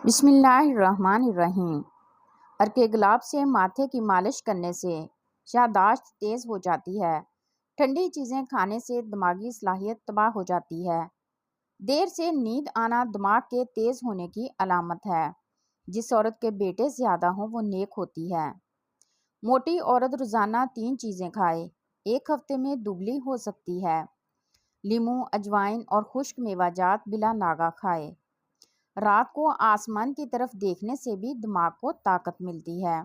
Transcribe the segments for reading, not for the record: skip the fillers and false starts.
بسم اللہ الرحمن الرحیم۔ عرق گلاب سے ماتھے کی مالش کرنے سے یادداشت تیز ہو جاتی ہے۔ ٹھنڈی چیزیں کھانے سے دماغی صلاحیت تباہ ہو جاتی ہے۔ دیر سے نیند آنا دماغ کے تیز ہونے کی علامت ہے۔ جس عورت کے بیٹے زیادہ ہوں وہ نیک ہوتی ہے۔ موٹی عورت روزانہ 3 چیزیں کھائے، 1 ہفتے میں دبلی ہو سکتی ہے۔ لیموں، اجوائن اور خشک میوہ جات بلا ناغہ کھائے۔ رات کو آسمان کی طرف دیکھنے سے بھی دماغ کو طاقت ملتی ہے۔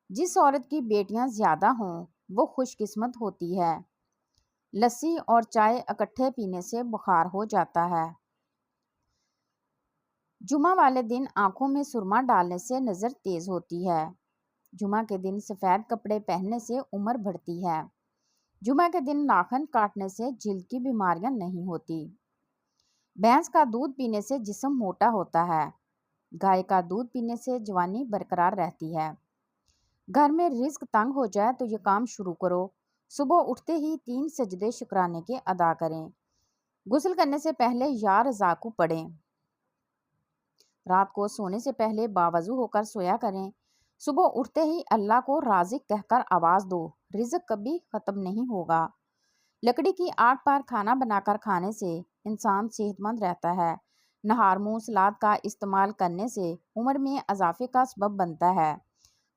جس عورت کی بیٹیاں زیادہ ہوں وہ خوش قسمت ہوتی ہے۔ لسی اور چائے اکٹھے پینے سے بخار ہو جاتا ہے۔ جمعہ والے دن آنکھوں میں سرما ڈالنے سے نظر تیز ہوتی ہے۔ جمعہ کے دن سفید کپڑے پہننے سے عمر بڑھتی ہے۔ جمعہ کے دن ناخن کاٹنے سے جلد کی بیماریاں نہیں ہوتی۔ بھینس کا دودھ پینے سے جسم موٹا ہوتا ہے۔ گائے کا دودھ پینے سے جوانی برقرار رہتی ہے۔ گھر میں رزق تنگ ہو جائے تو یہ کام شروع کرو۔ صبح اٹھتے ہی 3 سجدے شکرانے کے ادا کریں۔ غسل کرنے سے پہلے یا رضا کو پڑھیں۔ رات کو سونے سے پہلے باوضو ہو کر سویا کریں۔ صبح اٹھتے ہی اللہ کو رازق کہہ کر آواز دو، رزق کبھی ختم نہیں ہوگا۔ لکڑی کی آگ پر کھانا بنا کر کھانے سے انسان صحت مند رہتا ہے۔ نہار منہ سلاد کا استعمال کرنے سے عمر میں اضافے کا سبب بنتا ہے۔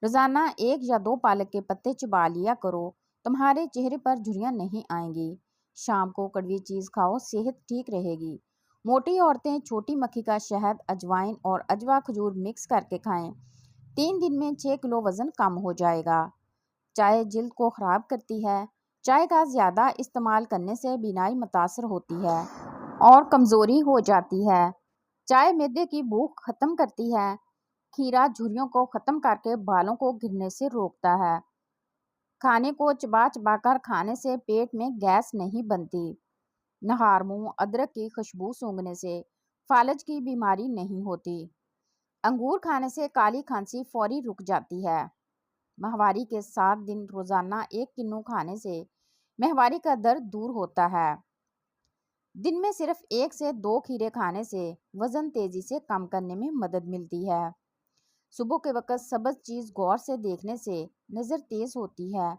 روزانہ 1 یا 2 پالک کے پتے چبا لیا کرو، تمہارے چہرے پر جھریاں نہیں آئیں گی۔ شام کو کڑوی چیز کھاؤ، صحت ٹھیک رہے گی۔ موٹی عورتیں چھوٹی مکھی کا شہد، اجوائن اور اجوا کھجور مکس کر کے کھائیں۔ 3 دن میں 6 کلو وزن کم ہو جائے گا۔ چائے جلد کو خراب کرتی ہے۔ چائے کا زیادہ استعمال کرنے سے بینائی متاثر ہوتی ہے اور کمزوری ہو جاتی ہے۔ چائے معدے کی بھوک ختم کرتی ہے۔ کھیرا جھریوں کو ختم کر کے بالوں کو گرنے سے روکتا ہے۔ کھانے کو چبا چبا کر کھانے سے پیٹ میں گیس نہیں بنتی۔ نہار منہ ادرک کی خوشبو سونگھنے سے فالج کی بیماری نہیں ہوتی۔ انگور کھانے سے کالی کھانسی فوری رک جاتی ہے۔ ماہواری کے 7 دن روزانہ 1 کنو کھانے سے ماہواری کا درد دور ہوتا ہے۔ دن میں صرف 1 سے 2 کھیرے کھانے سے وزن تیزی سے کم کرنے میں مدد ملتی ہے۔ صبح کے وقت سبز چیز غور سے دیکھنے سے نظر تیز ہوتی ہے۔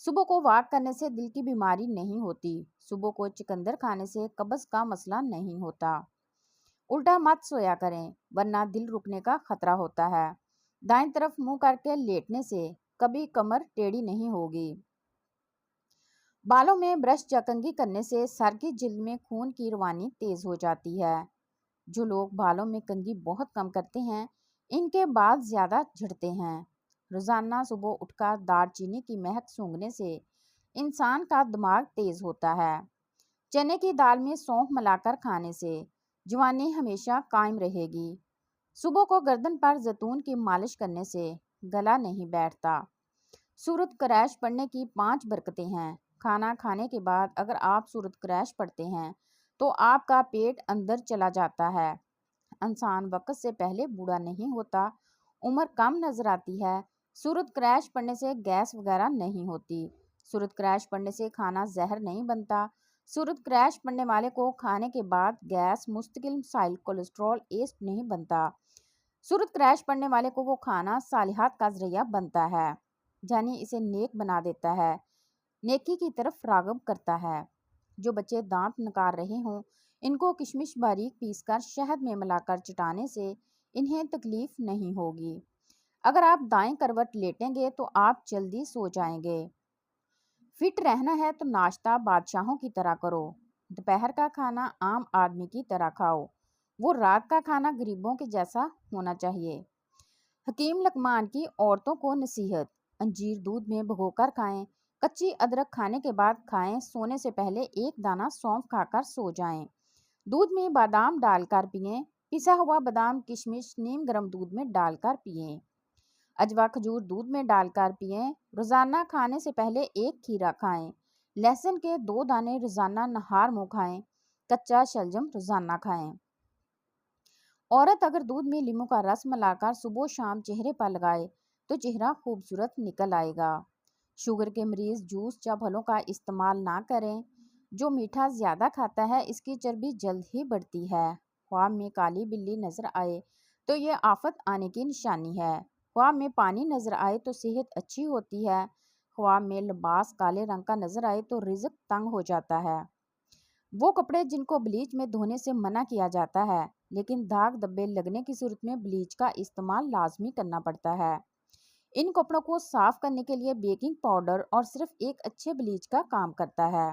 صبح کو واک کرنے سے دل کی بیماری نہیں ہوتی۔ صبح کو چقندر کھانے سے قبض کا مسئلہ نہیں ہوتا۔ الٹا مت سویا کریں ورنہ دل رکنے کا خطرہ ہوتا ہے۔ دائیں طرف منہ کر کے لیٹنے سے کبھی کمر ٹیڑھی نہیں ہوگی۔ بالوں میں برش یا کنگھی کرنے سے سر کی جلد میں خون کی روانی تیز ہو جاتی ہے۔ جو لوگ بالوں میں کنگھی بہت کم کرتے ہیں ان کے بال زیادہ جھڑتے ہیں۔ روزانہ صبح اٹھ کر دار چینی کی مہک سونگھنے سے انسان کا دماغ تیز ہوتا ہے۔ چنے کی دال میں سونف ملا کر کھانے سے جوانی ہمیشہ قائم رہے گی۔ صبح کو گردن پر زیتون کی مالش کرنے سے گلا نہیں بیٹھتا۔ سورۃ قریش پڑھنے کی 5 برکتیں ہیں۔ کھانا کھانے کے بعد اگر آپ سورۃ قریش پڑھتے ہیں تو آپ کا پیٹ اندر چلا جاتا ہے۔ انسان وقت سے پہلے بوڑھا نہیں ہوتا، عمر کم نظر آتی ہے۔ سورۃ قریش پڑھنے سے گیس وغیرہ نہیں ہوتی۔ سورۃ قریش پڑھنے سے کھانا زہر نہیں بنتا۔ سورۃ قریش پڑھنے والے کو کھانے کے بعد گیس، مستقل مسائل، کولیسٹرول، ایسٹ نہیں بنتا۔ سورۃ قریش پڑھنے والے کو وہ کھانا صالحات کا ذریعہ بنتا ہے، یعنی اسے نیک بنا دیتا ہے، نیکی کی طرف راغب کرتا ہے۔ جو بچے دانت نکار رہے ہوں ان کو کشمش باریک پیس کر شہد میں ملا کر چٹانے سے انہیں تکلیف نہیں ہوگی۔ اگر آپ دائیں کروٹ لیٹیں گے تو آپ جلدی سو جائیں گے۔ فٹ رہنا ہے تو ناشتہ بادشاہوں کی طرح کرو۔ دوپہر کا کھانا عام آدمی کی طرح کھاؤ، وہ رات کا کھانا غریبوں کے جیسا ہونا چاہیے۔ حکیم لقمان کی عورتوں کو نصیحت: انجیر دودھ میں بھگو کر کھائیں، کچی ادرک کھانے کے بعد کھائیں، سونے سے پہلے 1 دانہ سونف کھا کر سو جائیں۔ دودھ میں بادام ڈال کر پئیں، پسا ہوا بادام کشمش نیم گرم دودھ میں ڈال کر پئیں۔ اجوا کھجور دودھ میں ڈال کر پئیں۔ روزانہ کھانے سے پہلے 1 کھیرا کھائیں۔ لہسن کے 2 دانے روزانہ نہار منہ کھائیں۔ کچا شلجم روزانہ کھائیں۔ عورت اگر دودھ میں لیموں کا رس ملا کر صبح و شام چہرے پر لگائے تو چہرہ خوبصورت نکل آئے گا۔ شوگر کے مریض جوس یا پھلوں کا استعمال نہ کریں۔ جو میٹھا زیادہ کھاتا ہے اس کی چربی جلد ہی بڑھتی ہے۔ خواب میں کالی بلی نظر آئے تو یہ آفت آنے کی نشانی ہے۔ خواب میں پانی نظر آئے تو صحت اچھی ہوتی ہے۔ خواب میں لباس کالے رنگ کا نظر آئے تو رزق تنگ ہو جاتا ہے۔ وہ کپڑے جن کو بلیچ میں دھونے سے منع کیا جاتا ہے لیکن داغ دھبے لگنے کی صورت میں بلیچ کا استعمال لازمی کرنا پڑتا ہے۔ ان کپڑوں کو صاف کرنے کے لیے بیکنگ پاؤڈر اور صرف ایک اچھے بلیچ کا کام کرتا ہے۔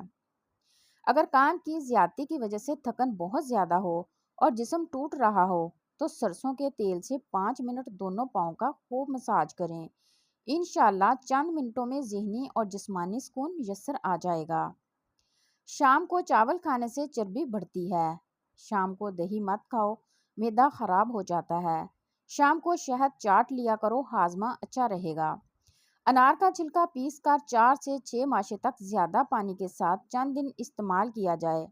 اگر کام کی زیادتی کی وجہ سے تھکن بہت زیادہ ہو اور جسم ٹوٹ رہا ہو تو سرسوں کے تیل سے 5 منٹ دونوں پاؤں کا خوب مساج کریں۔ انشاءاللہ چند منٹوں میں ذہنی اور جسمانی سکون میسر آ جائے گا۔ شام کو چاول کھانے سے چربی بڑھتی ہے۔ شام کو دہی مت کھاؤ، معدہ خراب ہو جاتا ہے۔ شام کو شہد چاٹ لیا کرو، ہاضمہ اچھا رہے گا۔ انار کا چھلکا پیس کر 4 سے 6 ماشے تک زیادہ پانی کے ساتھ چند دن استعمال کیا جائے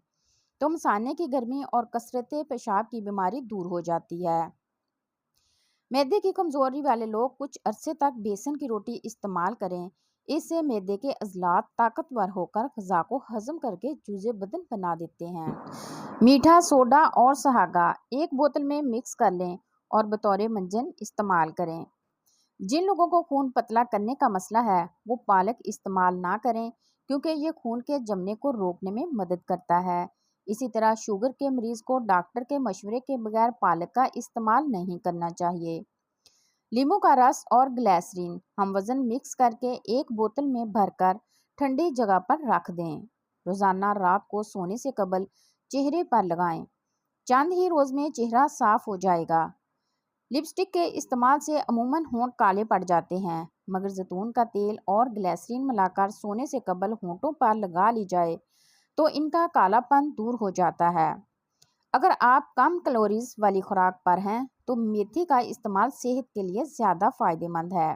تو مثانے کی گرمی اور کثرت پیشاب کی بیماری دور ہو جاتی ہے۔ معدے کی کمزوری والے لوگ کچھ عرصے تک بیسن کی روٹی استعمال کریں۔ اس سے معدے کے عضلات طاقتور ہو کر غذا کو ہضم کر کے جزء بدن بنا دیتے ہیں۔ میٹھا سوڈا اور سہاگا ایک بوتل میں مکس کر لیں اور بطور منجن استعمال کریں۔ جن لوگوں کو خون پتلا کرنے کا مسئلہ ہے وہ پالک استعمال نہ کریں کیونکہ یہ خون کے جمنے کو روکنے میں مدد کرتا ہے۔ اسی طرح شوگر کے مریض کو ڈاکٹر کے مشورے کے بغیر پالک کا استعمال نہیں کرنا چاہیے۔ لیموں کا رس اور گلیسرین ہم وزن مکس کر کے ایک بوتل میں بھر کر ٹھنڈی جگہ پر رکھ دیں۔ روزانہ رات کو سونے سے قبل چہرے پر لگائیں۔ چند ہی روز میں چہرہ صاف ہو جائے گا۔ لپسٹک کے استعمال سے عموماً ہونٹ کالے پڑ جاتے ہیں مگر زیتون کا تیل اور گلیسرین ملا کر سونے سے قبل ہونٹوں پر لگا لی جائے تو ان کا کالا پن دور ہو جاتا ہے۔ اگر آپ کم کیلوریز والی خوراک پر ہیں تو میتھی کا استعمال صحت کے لیے زیادہ فائدہ مند ہے۔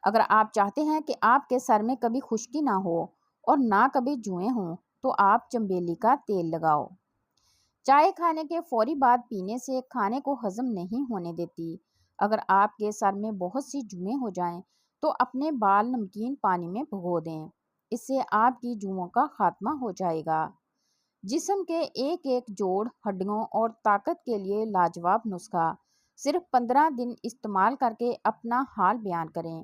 اگر آپ چاہتے ہیں کہ آپ کے سر میں کبھی خشکی نہ ہو اور نہ کبھی جوئیں ہوں تو آپ چنبیلی کا تیل لگاؤ۔ چائے کھانے کے فوری بعد پینے سے کھانے کو ہضم نہیں ہونے دیتی۔ اگر آپ کے سر میں بہت سی جوئیں ہو جائیں تو اپنے بال نمکین پانی میں بھگو دیں۔ اس سے آپ کی جوؤں کا خاتمہ ہو جائے گا۔ جسم کے ایک ایک جوڑ ہڈیوں اور طاقت کے لیے لاجواب نسخہ صرف 15 دن استعمال کر کے اپنا حال بیان کریں۔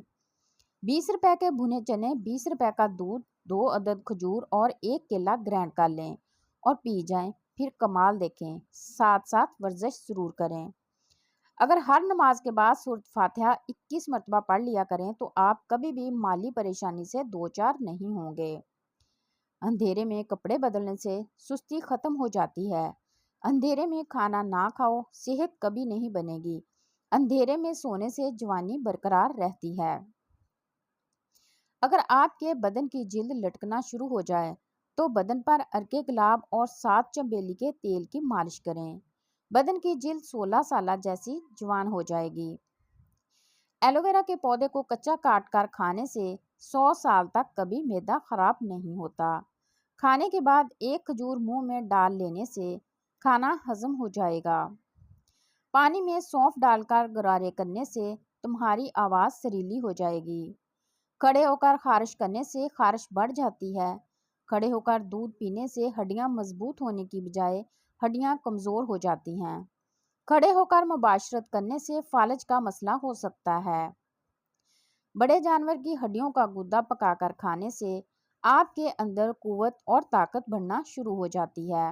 20 روپے کے بھنے چنے، 20 روپے کا دودھ، 2 عدد کھجور اور 1 کیلا گرینڈ کر لیں اور پی جائیں، پھر کمال دیکھیں۔ ساتھ ساتھ ورزش ضرور کریں۔ اگر ہر نماز کے بعد سورۃ فاتحہ 21 مرتبہ پڑھ لیا کریں تو آپ کبھی بھی مالی پریشانی سے دوچار نہیں ہوں گے۔ اندھیرے میں کپڑے بدلنے سے سستی ختم ہو جاتی ہے۔ اندھیرے میں کھانا نہ کھاؤ، صحت کبھی نہیں بنے گی۔ اندھیرے میں سونے سے جوانی برقرار رہتی ہے۔ اگر آپ کے بدن کی جلد لٹکنا شروع ہو جائے تو بدن پر عرق گلاب اور 7 چنبیلی کے تیل کی مالش کریں۔ بدن کی جلد 16 سالہ جیسی جوان ہو جائے گی۔ ایلو ویرا کے پودے کو کچا کاٹ کر کھانے سے 100 سال تک کبھی معدہ خراب نہیں ہوتا۔ کھانے کے بعد ایک کھجور منہ میں ڈال لینے سے کھانا ہضم ہو جائے گا۔ پانی میں سونف ڈال کر غرارے کرنے سے تمہاری آواز سریلی ہو جائے گی۔ کھڑے ہو کر خارش کرنے سے خارش بڑھ جاتی ہے۔ کھڑے ہو کر دودھ پینے سے ہڈیاں مضبوط ہونے کی بجائے ہڈیاں کمزور ہو جاتی ہیں۔ کھڑے ہو کر مباشرت کرنے سے فالج کا مسئلہ ہو سکتا ہے۔ بڑے جانور کی ہڈیوں کا گودا پکا کر کھانے سے آپ کے اندر قوت اور طاقت بڑھنا شروع ہو جاتی ہے۔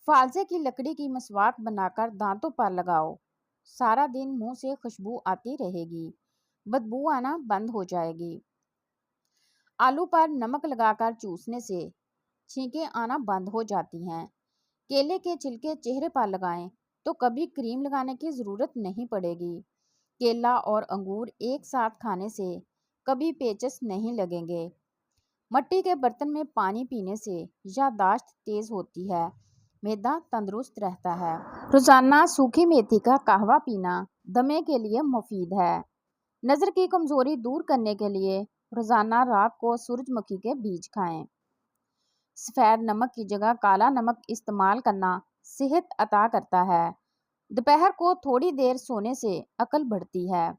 فالزے کی لکڑی کی مسواک بنا کر دانتوں پر لگاؤ۔ سارا دن منہ سے خوشبو آتی رہے گی، بدبو آنا بند ہو جائے گی۔ آلو پر نمک لگا کر چوسنے سے چھینکیں آنا بند ہو جاتی ہیں۔ کیلے کے چھلکے چہرے پر لگائیں تو کبھی کریم لگانے کی ضرورت نہیں پڑے گی۔ کیلا اور انگور ایک ساتھ کھانے سے کبھی پیچس نہیں لگیں گے۔ مٹی کے برتن میں پانی پینے سے یادداشت تیز ہوتی ہے، معدہ تندرست رہتا ہے۔ روزانہ سوکھی میتھی کا قہوہ پینا دمے کے لیے مفید ہے۔ نظر کی کمزوری دور کرنے کے لیے روزانہ رات کو سورج مکھی کے بیج کھائیں۔ سفید نمک کی جگہ کالا نمک استعمال کرنا صحت عطا کرتا ہے۔ دوپہر کو تھوڑی دیر سونے سے عقل بڑھتی ہے۔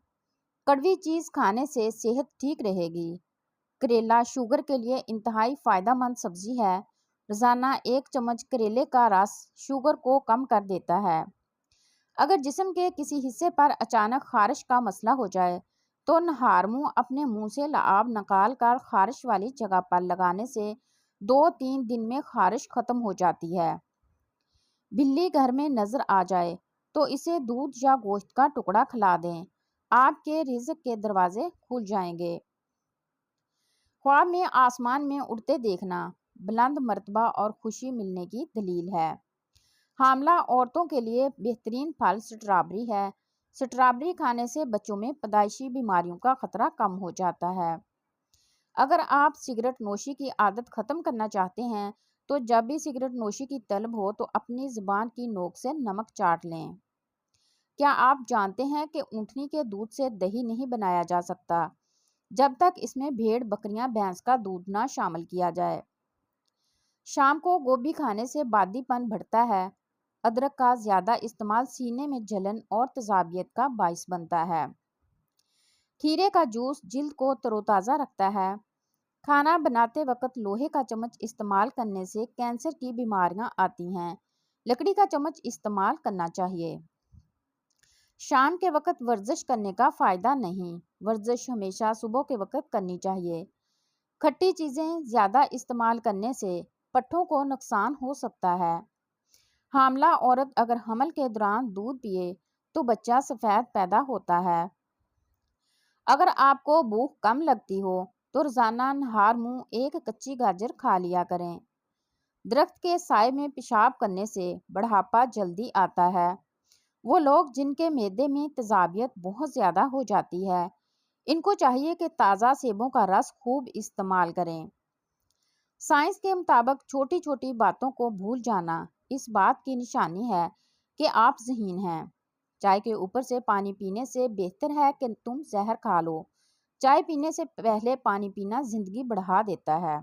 کڑوی چیز کھانے سے صحت ٹھیک رہے گی۔ کریلا شوگر کے لیے انتہائی فائدہ مند سبزی ہے۔ روزانہ 1 چمچ کریلے کا رس شوگر کو کم کر دیتا ہے۔ اگر جسم کے کسی حصے پر اچانک خارش کا مسئلہ ہو جائے تو نہار منہ اپنے منہ سے لعاب نکال کر خارش والی جگہ پر لگانے سے 2-3 دن میں خارش ختم ہو جاتی ہے۔ بلی گھر میں نظر آ جائے تو اسے دودھ یا گوشت کا ٹکڑا کھلا دیں، آپ کے رزق کے دروازے کھل جائیں گے۔ خواب میں آسمان میں اڑتے دیکھنا بلند مرتبہ اور خوشی ملنے کی دلیل ہے۔ حاملہ عورتوں کے لیے بہترین پھل سٹرابری ہے۔ سٹرابری کھانے سے بچوں میں پیدائشی بیماریوں کا خطرہ کم ہو جاتا ہے۔ اگر آپ سگریٹ نوشی کی عادت ختم کرنا چاہتے ہیں تو جب بھی سگریٹ نوشی کی طلب ہو تو اپنی زبان کی نوک سے نمک چاٹ لیں۔ کیا آپ جانتے ہیں کہ اونٹنی کے دودھ سے دہی نہیں بنایا جا سکتا جب تک اس میں بھیڑ بکریاں بھینس کا دودھ نہ شامل کیا جائے؟ شام کو گوبھی کھانے سے بادی پن بڑھتا ہے۔ ادرک کا زیادہ استعمال سینے میں جلن اور تیزابیت کا باعث بنتا ہے۔ کھیرے کا جوس جلد کو تر و تازہ رکھتا ہے۔ کھانا بناتے وقت لوہے کا چمچ استعمال کرنے سے کینسر کی بیماریاں آتی ہیں۔ لکڑی کا چمچ استعمال کرنا چاہیے۔ شام کے وقت ورزش کرنے کا فائدہ نہیں۔ ورزش ہمیشہ صبح کے وقت کرنی چاہیے۔ کھٹی چیزیں زیادہ استعمال کرنے سے پٹھوں کو نقصان ہو سکتا ہے۔ حاملہ عورت اگر حمل کے دوران دودھ پیے تو بچہ سفید پیدا ہوتا ہے۔ اگر آپ کو بھوک کم لگتی ہو تو روزانہ نہار منہ 1 کچی گاجر کھا لیا کریں۔ درخت کے سائے میں پیشاب کرنے سے بڑھاپا جلدی آتا ہے۔ وہ لوگ جن کے معدے میں تیزابیت بہت زیادہ ہو جاتی ہے، ان کو چاہیے کہ تازہ سیبوں کا رس خوب استعمال کریں۔ سائنس کے مطابق چھوٹی چھوٹی باتوں کو بھول جانا اس بات کی نشانی ہے کہ آپ ذہین ہیں۔ چائے کے اوپر سے پانی پینے سے بہتر ہے کہ تم زہر کھا لو۔ چائے پینے سے پہلے پانی پینا زندگی بڑھا دیتا ہے۔